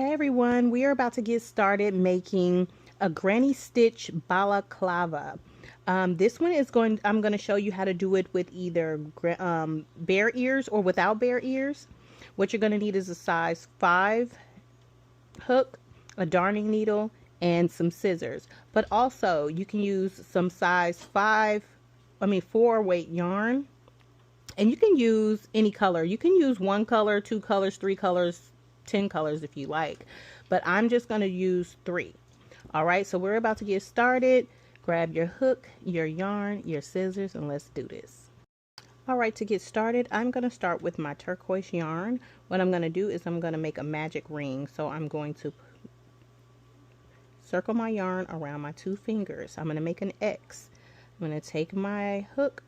Hey everyone, we are about to get started making a granny stitch balaclava. This one is I'm going to show you how to do it with either bare ears or without bare ears. What you're going to need is a size 5 hook, a darning needle, and some scissors. But also you can use some size 4 weight yarn. And you can use any color. You can use 1 color, 2 colors, 3 colors, 10 colors if you like. But I'm just going to use 3. All right, so we're about to get started. Grab your hook, your yarn, your scissors, and let's do this. All right, to get started, I'm going to start with my turquoise yarn. What I'm going to do is I'm going to make a magic ring. So I'm going to circle my yarn around my 2 fingers. I'm going to make an X. I'm going to take my hook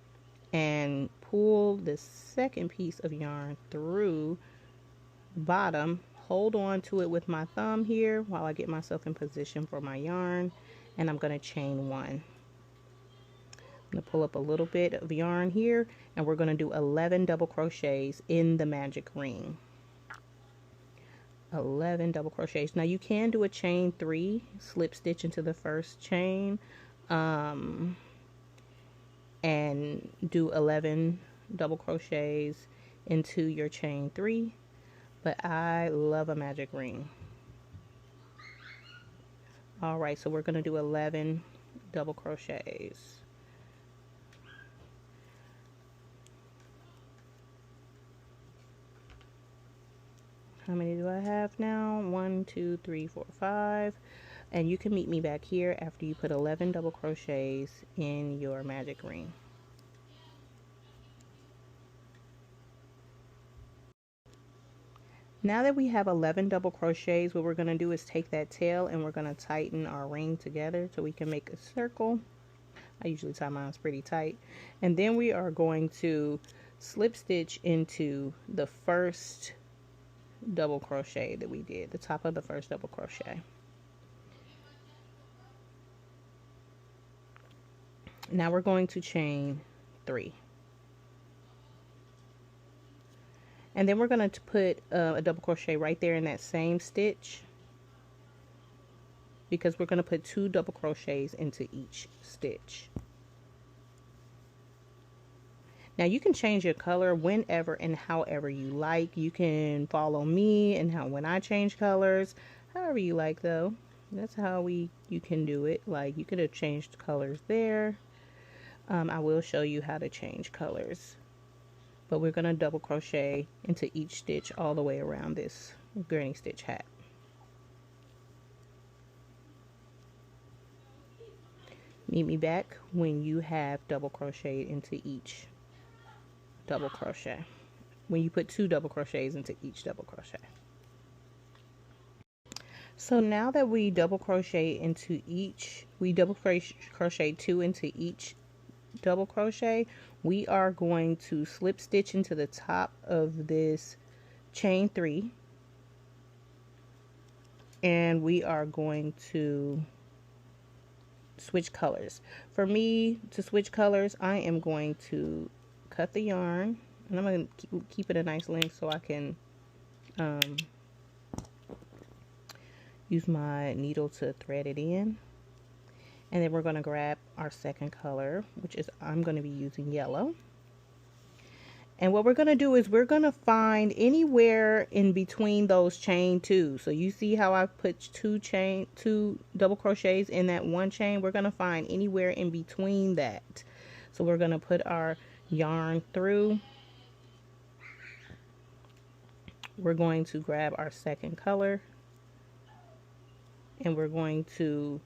and pull the second piece of yarn through the bottom. Hold on to it with my thumb here while I get myself in position for my yarn, and I'm going to chain 1. I'm going to pull up a little bit of yarn here, and we're going to do 11 double crochets in the magic ring. 11 double crochets. Now you can do a chain 3, slip stitch into the first chain, and do 11 double crochets into your chain 3, but I love a magic ring. All right, so we're going to do 11 double crochets. How many do I have now? 1, 2, 3, 4, 5. And you can meet me back here after you put 11 double crochets in your magic ring. Now that we have 11 double crochets, what we're going to do is take that tail and we're going to tighten our ring together so we can make a circle. I usually tie mine pretty tight. And then we are going to slip stitch into the first double crochet that we did, the top of the first double crochet. Now we're going to chain 3. And then we're going to put a double crochet right there in that same stitch, because we're going to put 2 double crochets into each stitch. Now you can change your color whenever and however you like. You can follow me and when I change colors, however you like though. That's how you can do it. Like you could have changed colors there. I will show you how to change colors. But we're going to double crochet into each stitch all the way around this granny stitch hat. Meet me back when you have double crocheted into each double crochet. When you put 2 double crochets into each double crochet. So now that we double crochet into each, we double crochet 2 into each double crochet, we are going to slip stitch into the top of this chain 3, and we are going to switch colors. For me to switch colors, I am going to cut the yarn, and I'm going to keep it a nice length so I can use my needle to thread it in. And then we're going to grab our second color, which is, I'm going to be using yellow. And what we're going to do is we're going to find anywhere in between those chain 2. So you see how I put 2 double crochets in that one chain? We're going to find anywhere in between that. So we're going to put our yarn through. We're going to grab our second color, and we're going to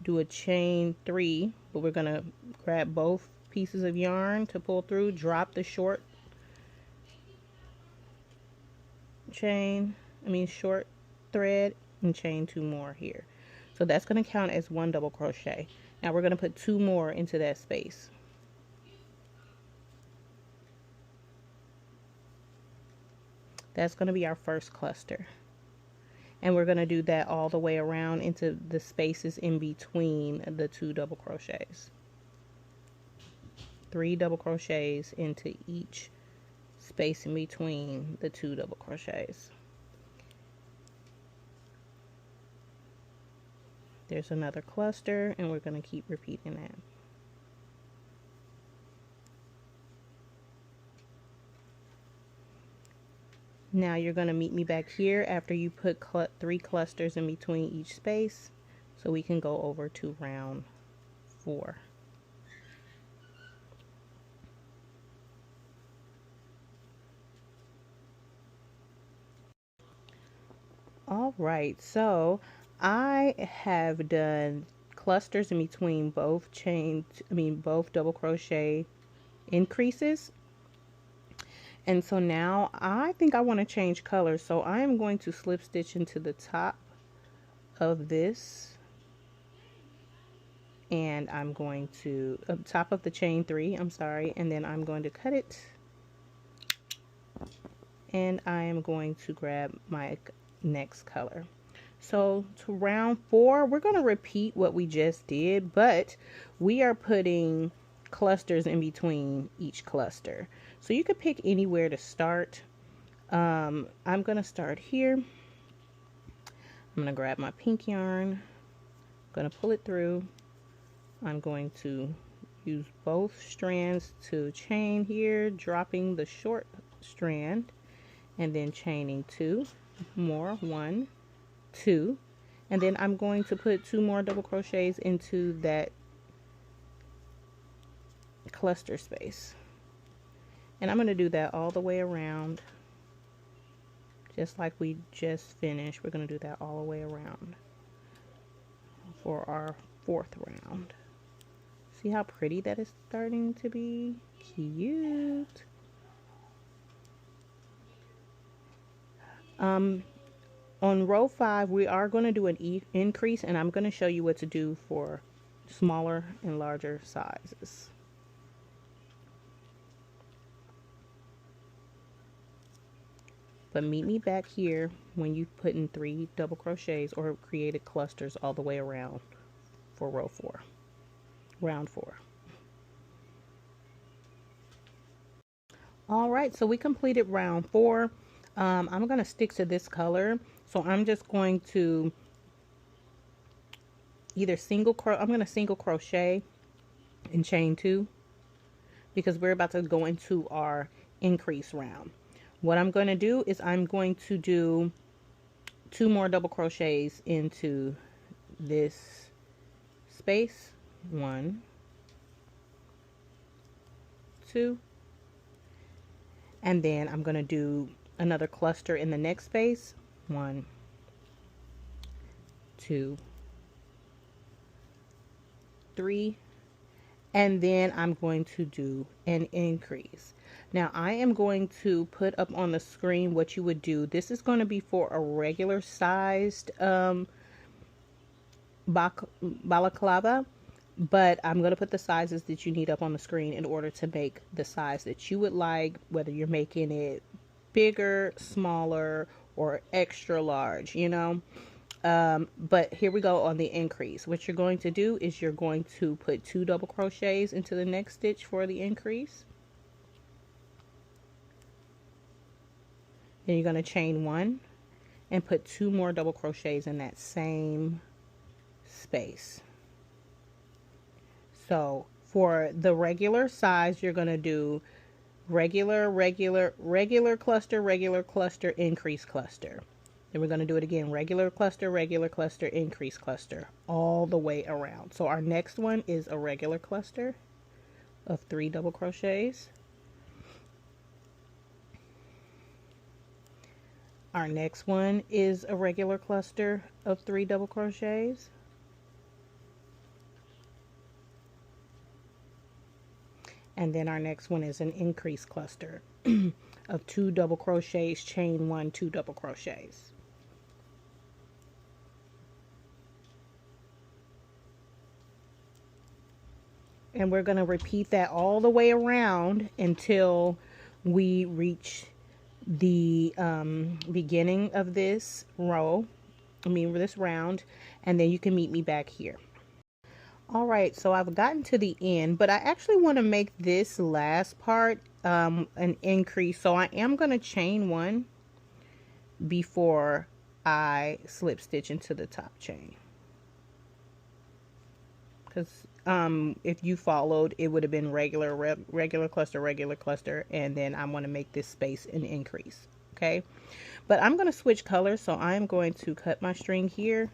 do a chain 3, but we're going to grab both pieces of yarn to pull through, drop the short thread, and chain 2 more here. So that's going to count as 1 double crochet. Now we're going to put 2 more into that space. That's going to be our first cluster. And we're going to do that all the way around into the spaces in between the 2 double crochets. 3 double crochets into each space in between the 2 double crochets. There's another cluster, and we're going to keep repeating that. Now you're going to meet me back here after you put 3 clusters in between each space, so we can go over to round 4. All right, so I have done clusters in between both both double crochet increases. And so now I think I want to change colors. So I am going to slip stitch into the top of this. And I'm going to, top of the chain 3, I'm sorry. And then I'm going to cut it. And I am going to grab my next color. So to round 4, we're going to repeat what we just did, but we are putting clusters in between each cluster. So you could pick anywhere to start. I'm going to start here. I'm going to grab my pink yarn. I'm going to pull it through. I'm going to use both strands to chain here, dropping the short strand, and then chaining 2 more, 1, 2, and then I'm going to put 2 more double crochets into that cluster space, and I'm going to do that all the way around, just like we just finished. We're going to do that all the way around for our 4th round. See how pretty that is starting to be? Cute. On row 5, we are going to do an increase, and I'm going to show you what to do for smaller and larger sizes. But meet me back here when you've put in 3 double crochets or created clusters all the way around for round 4. All right, so we completed round 4. I'm going to stick to this color, so I'm just going to either single crochet and chain 2, because we're about to go into our increase round. What I'm going to do is I'm going to do 2 more double crochets into this space, 1, 2, and then I'm going to do another cluster in the next space, 1, 2, 3, and then I'm going to do an increase. Now I am going to put up on the screen what you would do. This is going to be for a regular sized balaclava, but I'm going to put the sizes that you need up on the screen in order to make the size that you would like, whether you're making it bigger, smaller, or extra large, you know. But here we go on the increase. What you're going to do is you're going to put 2 double crochets into the next stitch for the increase. Then you're going to chain 1 and put 2 more double crochets in that same space. So for the regular size, you're going to do regular cluster, increase cluster. Then we're going to do it again, regular cluster, increase cluster, all the way around. So our next one is a regular cluster of 3 double crochets. Our next one is a regular cluster of 3 double crochets. And then our next one is an increase cluster of 2 double crochets, chain 1, 2 double crochets. And we're going to repeat that all the way around until we reach the beginning of this this round, and then you can meet me back here. All right, so I've gotten to the end, but I actually want to make this last part an increase, so I am going to chain 1 before I slip stitch into the top chain. because if you followed, it would have been regular cluster, and then I want to make this space an increase. Okay, but I'm going to switch colors, so I'm going to cut my string here.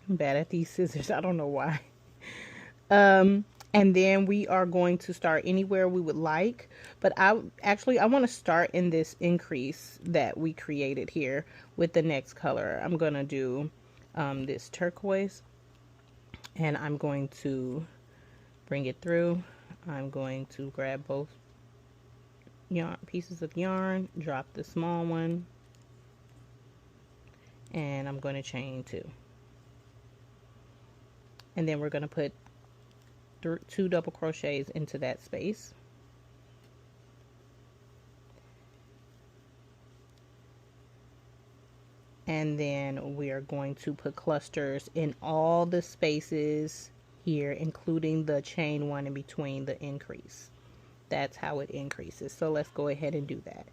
I'm bad at these scissors, I don't know why. And then we are going to start anywhere we would like, but I want to start in this increase that we created here with the next color. I'm going to do this turquoise, and I'm going to bring it through. I'm going to grab both pieces of yarn, drop the small one, and I'm going to chain 2. And then we're going to put 2 double crochets into that space. And then we are going to put clusters in all the spaces here, including the chain 1 in between the increase. That's how it increases. So let's go ahead and do that.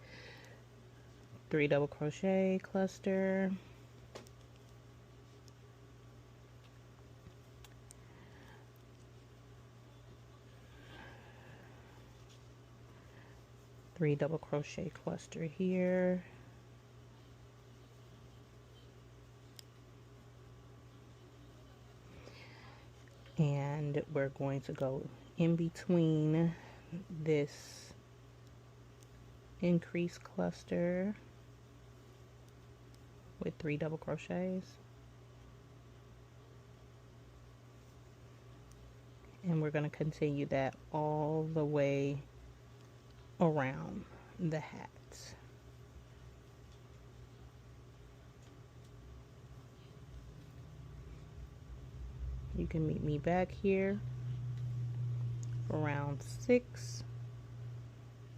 3 double crochet, cluster. Three double crochet, cluster here. And we're going to go in between this increase cluster with 3 double crochets, and we're going to continue that all the way around the hat. You can meet me back here for round 6.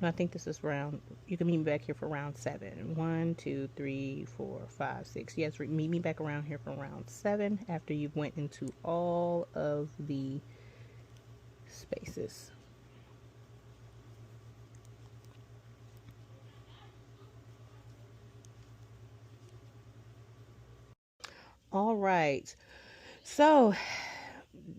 I think this is round, you can meet me back here for round 7. 1, 2, 3, 4, 5, 6. Yes, meet me back around here for round 7 after you've went into all of the spaces. All right, so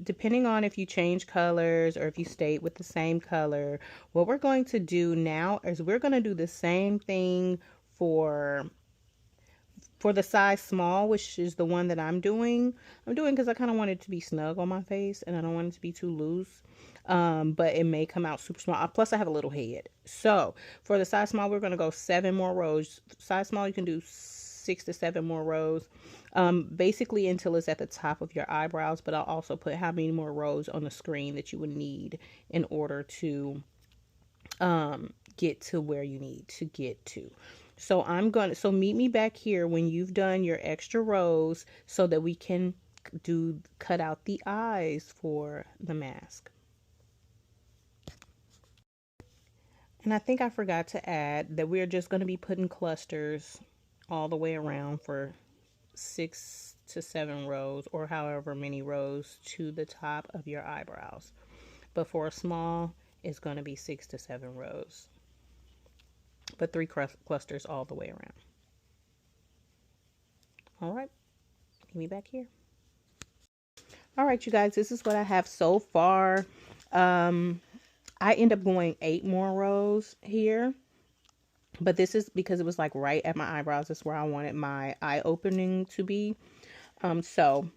depending on if you change colors or if you stayed with the same color, what we're going to do now is we're going to do the same thing for the size small, which is the one that I'm doing because I kind of want it to be snug on my face and I don't want it to be too loose. But it may come out super small. Plus I have a little head. So for the size small, we're going to go 7 more rows. Size small, you can do 6 to 7 more rows. Basically until it's at the top of your eyebrows, but I'll also put how many more rows on the screen that you would need in order to get to where you need to get to. So so meet me back here when you've done your extra rows so that we can cut out the eyes for the mask. And I think I forgot to add that we're just going to be putting clusters all the way around for 6 to 7 rows or however many rows to the top of your eyebrows. But for a small, it's going to be 6 to 7 rows. But 3 clusters all the way around. All right, meet me back here. All right, you guys, this is what I have so far. I end up going 8 more rows here, but this is because it was like right at my eyebrows. That's where I wanted my eye opening to be. So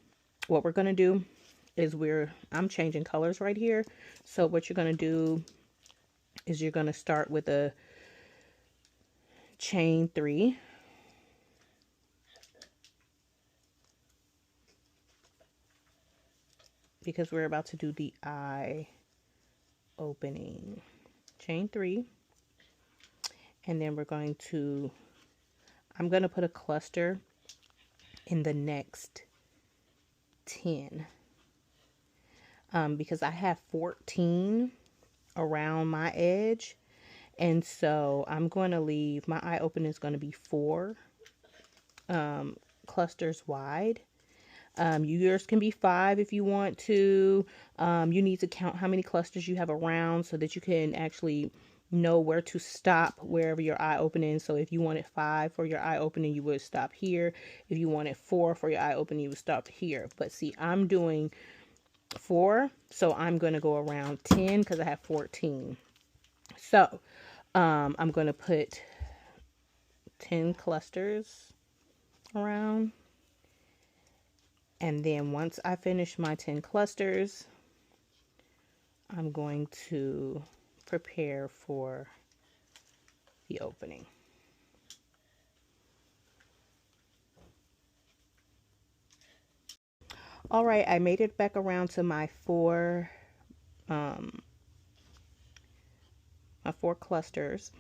what we're going to do is I'm changing colors right here. So what you're going to do is you're going to start with a chain 3. Because we're about to do the eye opening. Chain 3. And then I'm going to put a cluster in the next 10. Because I have 14 around my edge. And so I'm going to leave, my eye opening is going to be 4 clusters wide. Yours can be 5 if you want to. You need to count how many clusters you have around so that you can actually know where to stop wherever your eye opening. So if you wanted 5 for your eye opening, you would stop here. If you wanted 4 for your eye opening, you would stop here. But see, I'm doing 4, so I'm going to go around 10 because I have 14. So I'm going to put 10 clusters around. And then once I finish my 10 clusters, I'm going to prepare for the opening. All right, I made it back around to my four clusters.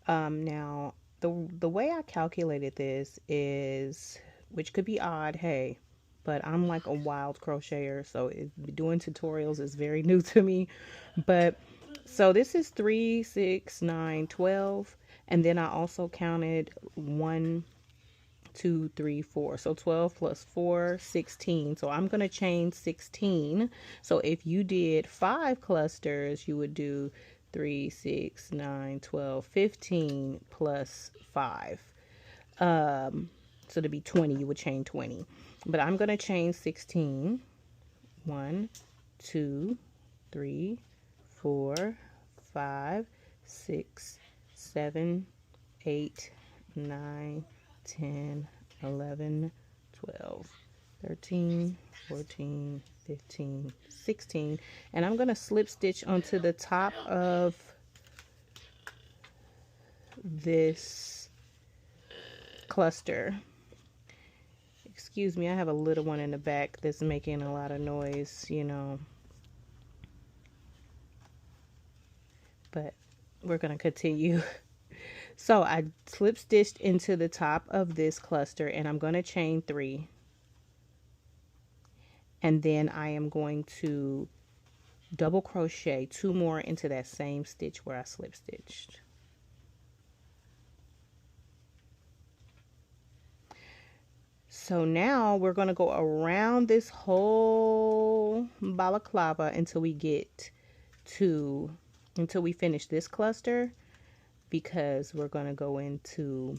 Now the way I calculated this is, which could be odd, hey, but I'm like a wild crocheter, so doing tutorials is very new to me. But so this is 3, 6, 9, 12, and then I also counted 1, 2, 3, 4. So 12 plus 4, 16. So I'm going to chain 16. So if you did 5 clusters, you would do 3, 6, 9, 12, 15 plus 5. So to be 20, you would chain 20. But I'm going to chain 16. 1, 2, 3, 4, 5, 6, 7, 8, 9, 10, 11, 12, 13, 14, 15, 16. And I'm going to slip stitch onto the top of this cluster. Excuse me, I have a little one in the back that's making a lot of noise, you know. But we're going to continue. So I slip stitched into the top of this cluster, and I'm going to chain 3. And then I am going to double crochet 2 more into that same stitch where I slip stitched. So now we're going to go around this whole balaclava until we finish this cluster, because we're going to go into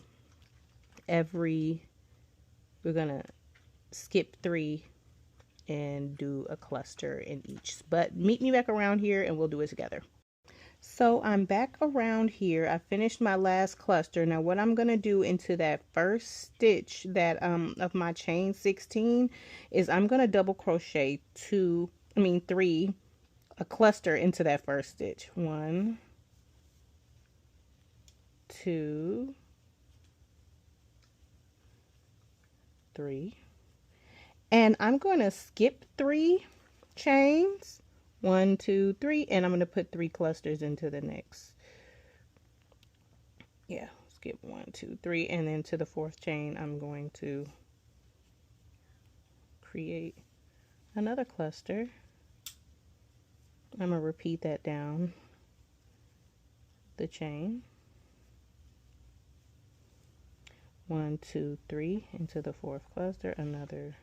we're going to skip 3 and do a cluster in each. But meet me back around here and we'll do it together. So I'm back around here. I finished my last cluster. Now what I'm going to do into that first stitch that of my chain 16 is I'm going to double crochet 3 a cluster into that first stitch. 1, 2, 3. And I'm going to skip 3 chains. 1, 2, 3, and I'm going to put 3 clusters into the next. Yeah, skip 1, 2, 3, and then to the 4th chain I'm going to create another cluster. I'm going to repeat that down the chain. 1, 2, 3 into the 4th cluster, another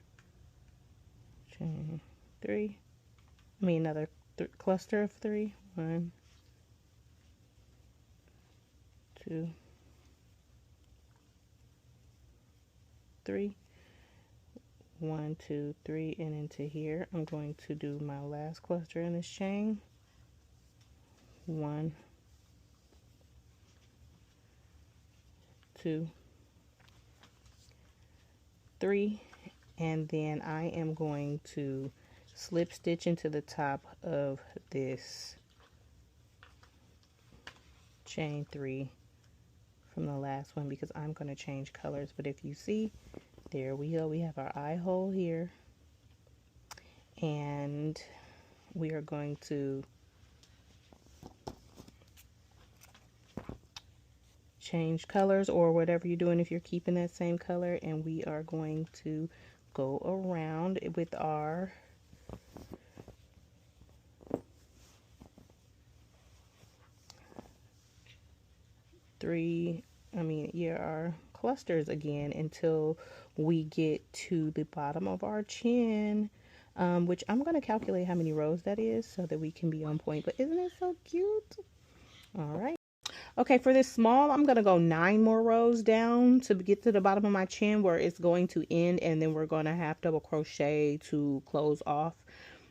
chain 3. Another cluster of 3. 1, 2, 3. 1, 2, 3, and into here I'm going to do my last cluster in this chain. 1, 2, 3, and then I am going to slip stitch into the top of this chain 3 from the last one, because I'm going to change colors. But if you see, there we go, we have our eye hole here, and we are going to change colors or whatever you're doing if you're keeping that same color, and we are going to go around with our our clusters again until we get to the bottom of our chin, which I'm going to calculate how many rows that is so that we can be on point. But isn't it so cute? All right. Okay, for this small, I'm going to go 9 more rows down to get to the bottom of my chin where it's going to end, and then we're going to half double crochet to close off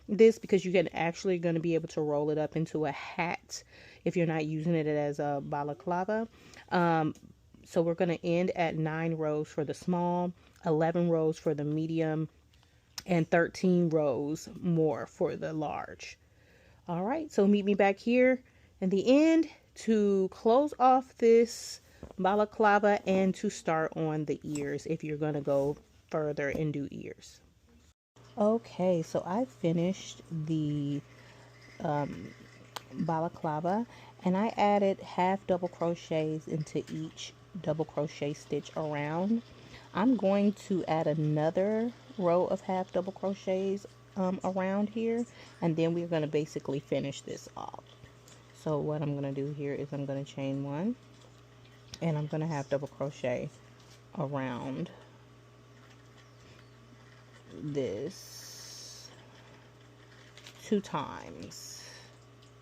this, because you can actually going to be able to roll it up into a hat if you're not using it as a balaclava. So we're going to end at 9 rows for the small, 11 rows for the medium, and 13 rows more for the large. All right, so meet me back here in the end to close off this balaclava and to start on the ears if you're going to go further and do ears. Okay, so I finished the balaclava, and I added half double crochets into each double crochet stitch around. I'm going to add another row of half double crochets around here, and then we're going to basically finish this off. So what I'm going to do here is I'm going to chain one, and I'm going to half double crochet around this 2 times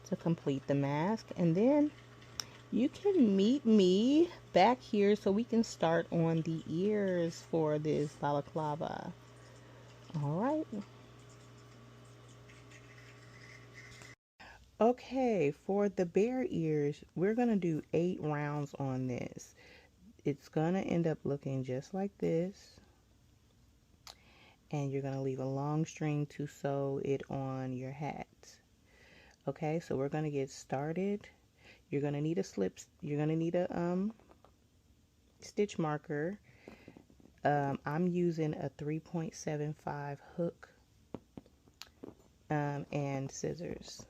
to complete the mask, and then you can meet me back here so we can start on the ears for this balaclava. All right. Okay, for the bear ears, we're going to do 8 rounds on this. It's going to end up looking just like this. And you're going to leave a long string to sew it on your hat. Okay, so we're going to get started. You're going to need a stitch marker. I'm using a 3.75 hook and scissors.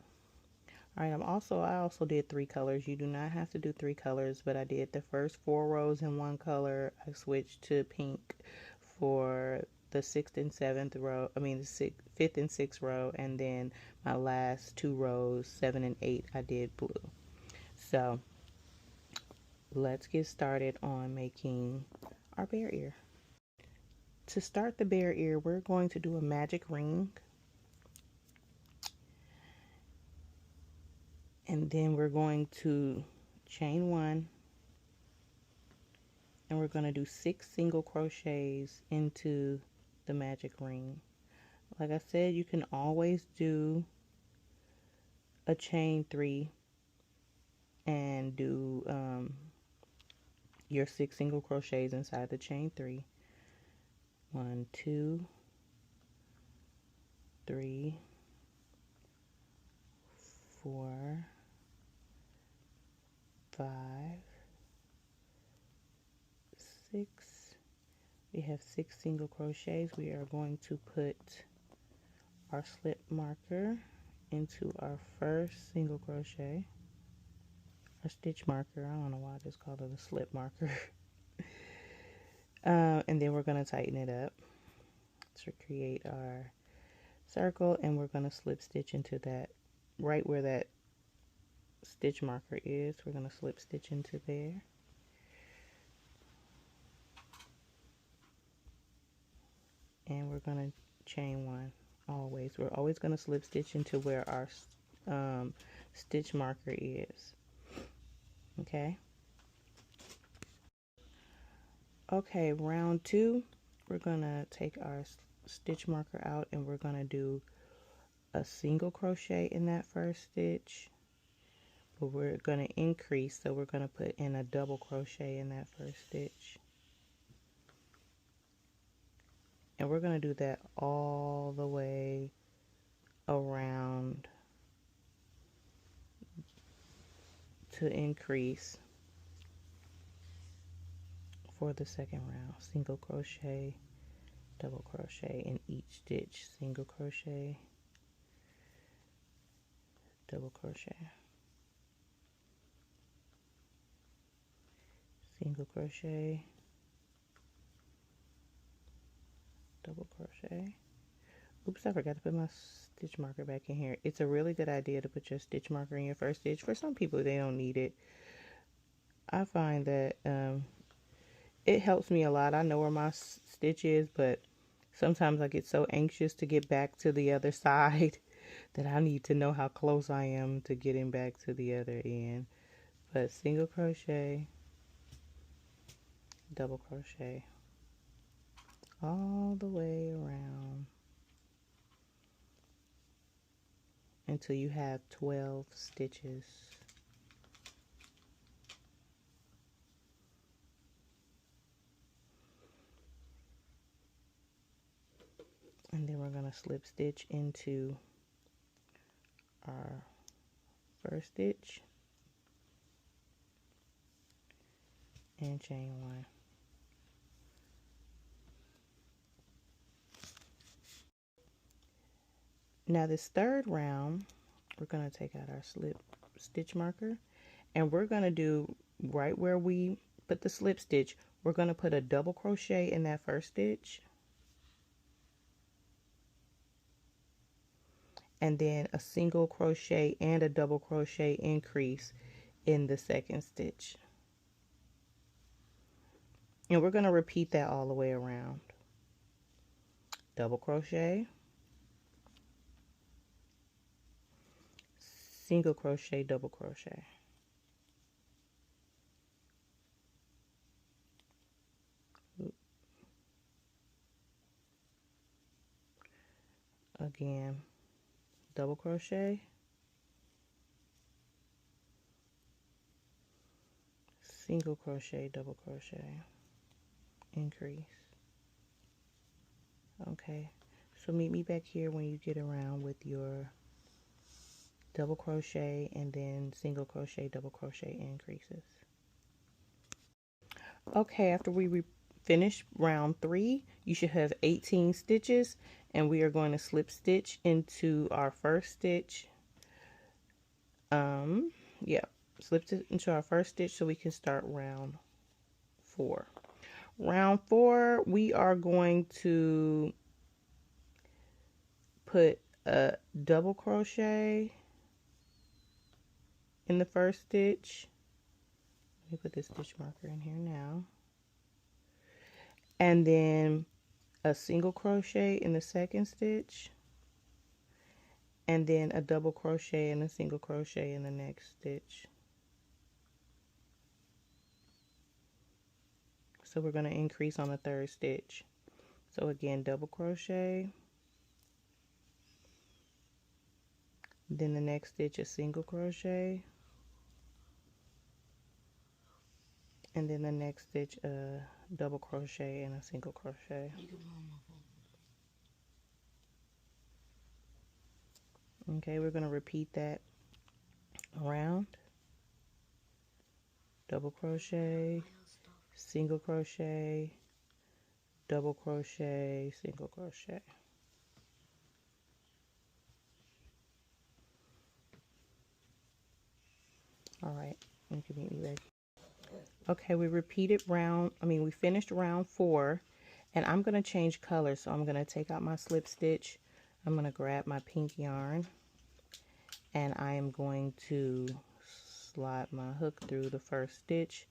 All right, I also did 3 colors. You do not have to do 3 colors, but I did the first 4 rows in one color. I switched to pink for the 6th and 7th row, the 5th and 6th row, and then my last 2 rows, 7 and 8, I did blue. So let's get started on making our bear ear. To start the bear ear, we're going to do a magic ring, and then we're going to chain 1, and we're going to do 6 single crochets into the magic ring. Like I said, you can always do a chain 3 and do your 6 single crochets inside the chain 3. 1, 2, 3, 4, 5, 6. We have 6 single crochets. We are going to put our slip marker into our first single crochet, our stitch marker. I don't know why I just called it a slip marker. And then we're going to tighten it up to create our circle, and we're going to slip stitch into that, right where that stitch marker is. We're going to slip stitch into there. And we're going to chain 1 always. We're always going to slip stitch into where our stitch marker is. Okay. Okay, round 2, we're going to take our stitch marker out, and we're going to do a single crochet in that first stitch, but we're going to increase, so we're going to put in a double crochet in that first stitch, and we're going to do that all the way around to increase for the second round. Single crochet, double crochet in each stitch, single crochet, double crochet, single crochet, double crochet. Oops, I forgot to put my stitch marker back in here. It's a really good idea to put your stitch marker in your first stitch. For some people, they don't need it. I find that it helps me a lot. I know where my stitch is, but sometimes I get so anxious to get back to the other side that I need to know how close I am to getting back to the other end. but single crochet, double crochet all the way around until you have 12 stitches. And then we're going to slip stitch into our first stitch and chain one. Now this third round, we're going to take out our slip stitch marker, and we're going to do right where we put the slip stitch, we're going to put a double crochet in that first stitch, and then a single crochet and a double crochet increase in the second stitch. And we're going to repeat that all the way around. Double crochet, single crochet, double crochet. Again, double crochet, single crochet, double crochet, increase. Okay, so meet me back here when you get around with your double crochet and then single crochet, double crochet increases. Okay, after we finish round 3, you should have 18 stitches, and we are going to slip stitch into our first stitch. Slip stitch into our first stitch so we can start round 4. Round 4, we are going to put a double crochet in the first stitch. Let me put this stitch marker in here now. And then a single crochet in the second stitch, and then a double crochet and a single crochet in the next stitch. So we're going to increase on the third stitch. So again, double crochet, then the next stitch a single crochet, and then the next stitch a double crochet and a single crochet. Okay, we're going to repeat that around. Double crochet, single crochet, double crochet, single crochet. All right, you can meet me back. Okay, we finished round 4, and I'm going to change colors. So I'm going to take out my slip stitch. I'm going to grab my pink yarn, and I am going to slide my hook through the first stitch,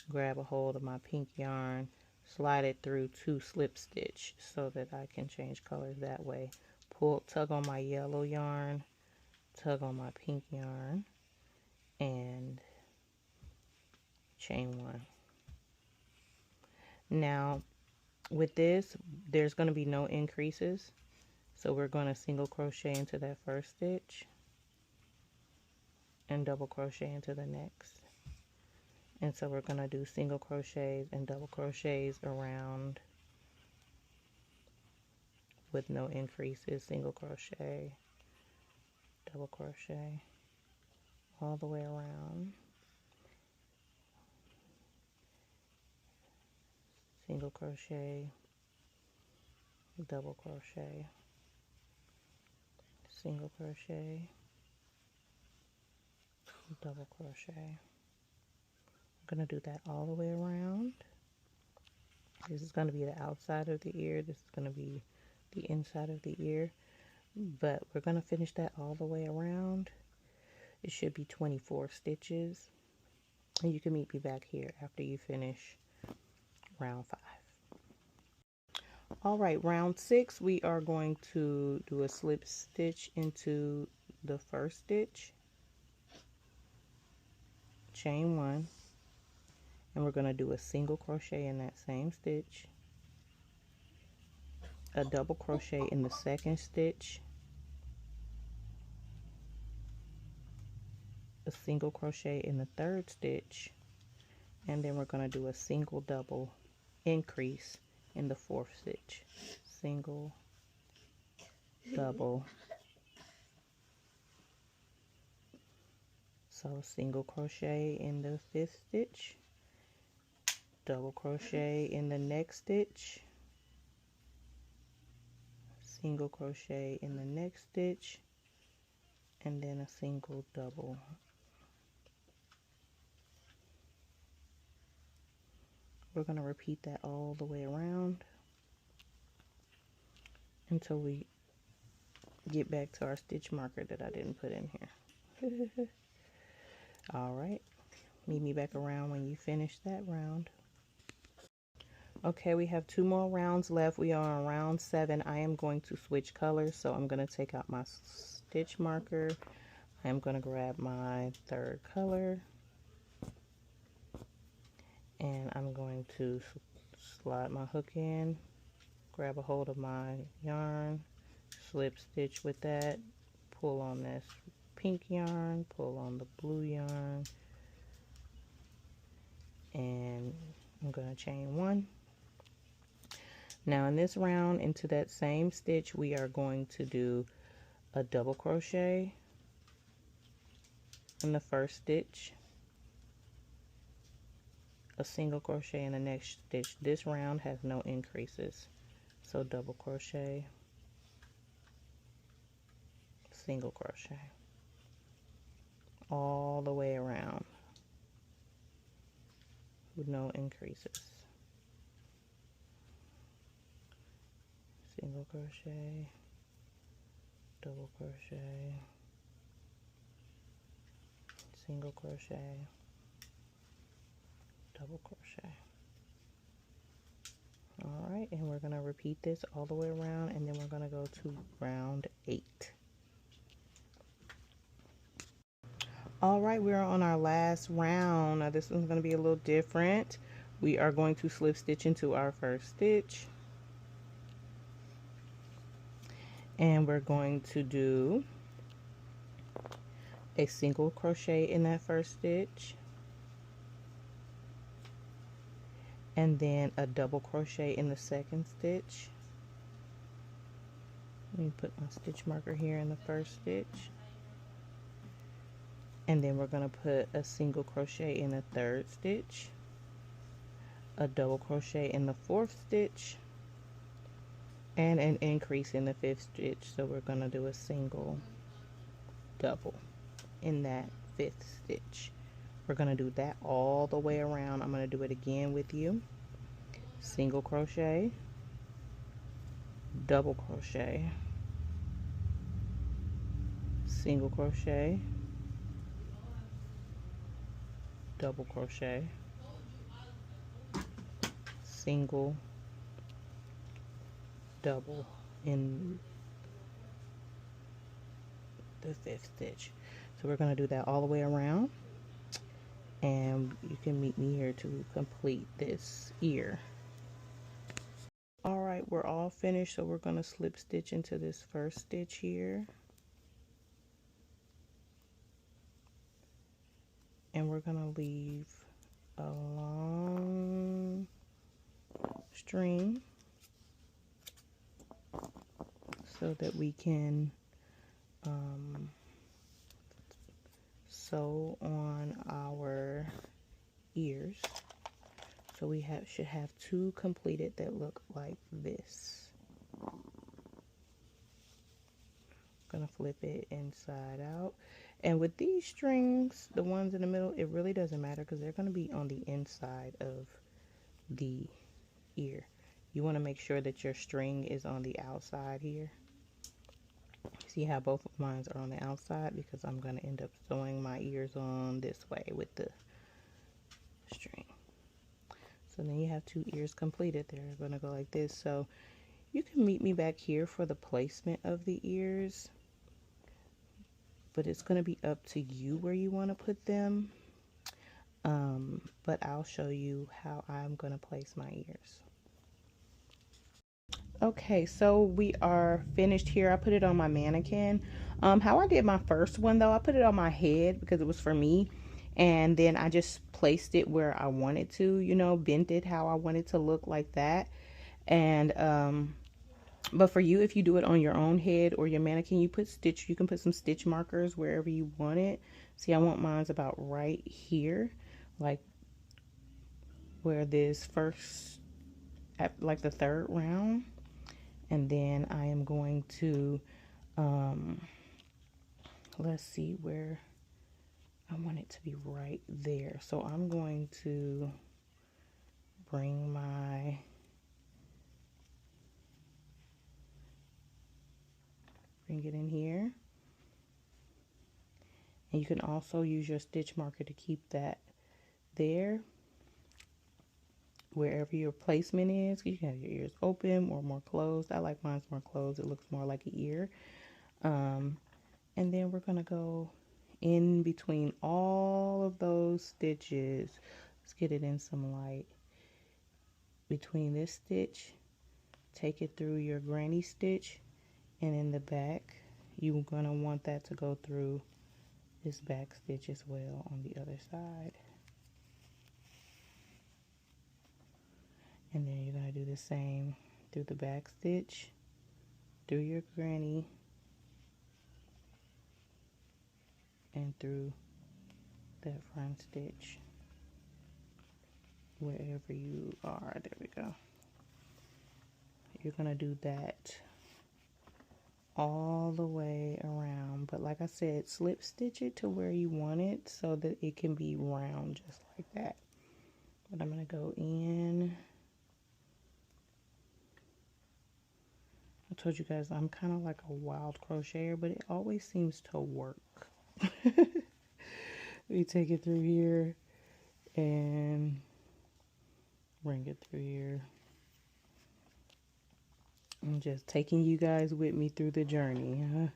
grab a hold of my pink yarn, slide it through 2 slip stitch so that I can change colors that way. Tug on my yellow yarn, tug on my pink yarn, and chain 1. Now with this, there's going to be no increases, so we're going to single crochet into that first stitch and double crochet into the next. And so we're going to do single crochets and double crochets around with no increases. Single crochet, double crochet all the way around, single crochet, double crochet, single crochet, double crochet. I'm going to do that all the way around. This is going to be the outside of the ear. This is going to be the inside of the ear. But we're going to finish that all the way around. It should be 24 stitches. And you can meet me back here after you finish round 5. All right, round 6, we are going to do a slip stitch into the first stitch. chain 1, and we're going to do a single crochet in that same stitch, a double crochet in the second stitch, a single crochet in the third stitch, and then we're going to do a single double increase in the fourth stitch. Single, double, so single crochet in the fifth stitch, double crochet in the next stitch, single crochet in the next stitch, and then a single double. We're going to repeat that all the way around until we get back to our stitch marker that I didn't put in here. Alright, meet me back around when you finish that round. Okay, we have 2 more rounds left. We are on round 7. I am going to switch colors, so I'm going to take out my stitch marker. I am going to grab my third color, and I'm going to slide my hook in, grab a hold of my yarn, slip stitch with that, pull on this pink yarn, pull on the blue yarn, and I'm going to chain 1. Now in this round, into that same stitch, we are going to do a double crochet in the first stitch, a single crochet in the next stitch. This round has no increases, so double crochet, single crochet all the way around with no increases. Single crochet, double crochet, single crochet, double crochet. Alright, and we're going to repeat this all the way around, and then we're going to go to round 8. Alright, we're on our last round. Now this one's going to be a little different. We are going to slip stitch into our first stitch, and we're going to do a single crochet in that first stitch, and then a double crochet in the second stitch. Let me put my stitch marker here in the first stitch, and then we're going to put a single crochet in the third stitch, a double crochet in the fourth stitch, and an increase in the fifth stitch. So we're going to do a single double in that fifth stitch. We're going to do that all the way around. I'm going to do it again with you. Single crochet, double crochet, single crochet, double crochet, single, double in the fifth stitch. So we're going to do that all the way around, and you can meet me here to complete this ear. Alright, we're all finished, so we're going to slip stitch into this first stitch here, and we're going to leave a long string so that we can sew on our ears. So we should have 2 completed that look like this. I'm gonna flip it inside out, and with these strings, the ones in the middle, it really doesn't matter because they're going to be on the inside of the ear. You want to make sure that your string is on the outside here. See how both of mine are on the outside, because I'm going to end up sewing my ears on this way with the string. So then you have 2 ears completed. They're going to go like this. So you can meet me back here for the placement of the ears, but it's going to be up to you where you want to put them. But I'll show you how I'm going to place my ears. Okay, so we are finished here. I put it on my mannequin. How I did my first one though, I put it on my head because it was for me. And then I just placed it where I wanted to, you know, bent it how I wanted to look like that. And but for you, if you do it on your own head or your mannequin, you can put some stitch markers wherever you want it. See, I want mine's about right here, like where this first, at like the third round. And then I am going to, let's see where I want it to be right there. So I'm going to bring it in here. And you can also use your stitch marker to keep that there. Wherever your placement is, you can have your ears open or more closed. I like mine's more closed. It looks more like an ear. And then we're going to go in between all of those stitches. Let's get it in some light. Between this stitch, take it through your granny stitch, and in the back, you're going to want that to go through this back stitch as well on the other side. And then you're going to do the same through the back stitch, through your granny, and through that front stitch wherever you are. There we go. You're going to do that all the way around, but like I said, slip stitch it to where you want it so that it can be round just like that. But I'm going to go in. I told you guys I'm kind of like a wild crocheter, but it always seems to work. We take it through here and bring it through here. I'm just taking you guys with me through the journey.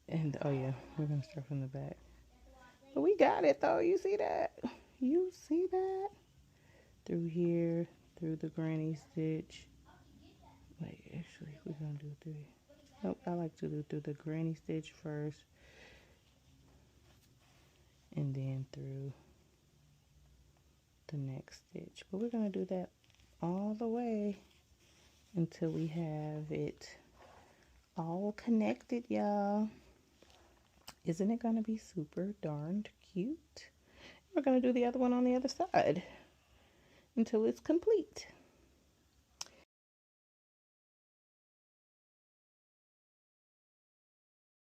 And oh yeah, we're gonna start from the back. But we got it though. You see that? You see that? Through here, through the granny stitch. Wait, actually, we're gonna do through. Nope, I like to do through the granny stitch first, and then through the next stitch. But we're gonna do that all the way until we have it all connected, y'all. Isn't it gonna be super darned cute? We're gonna do the other one on the other side until it's complete.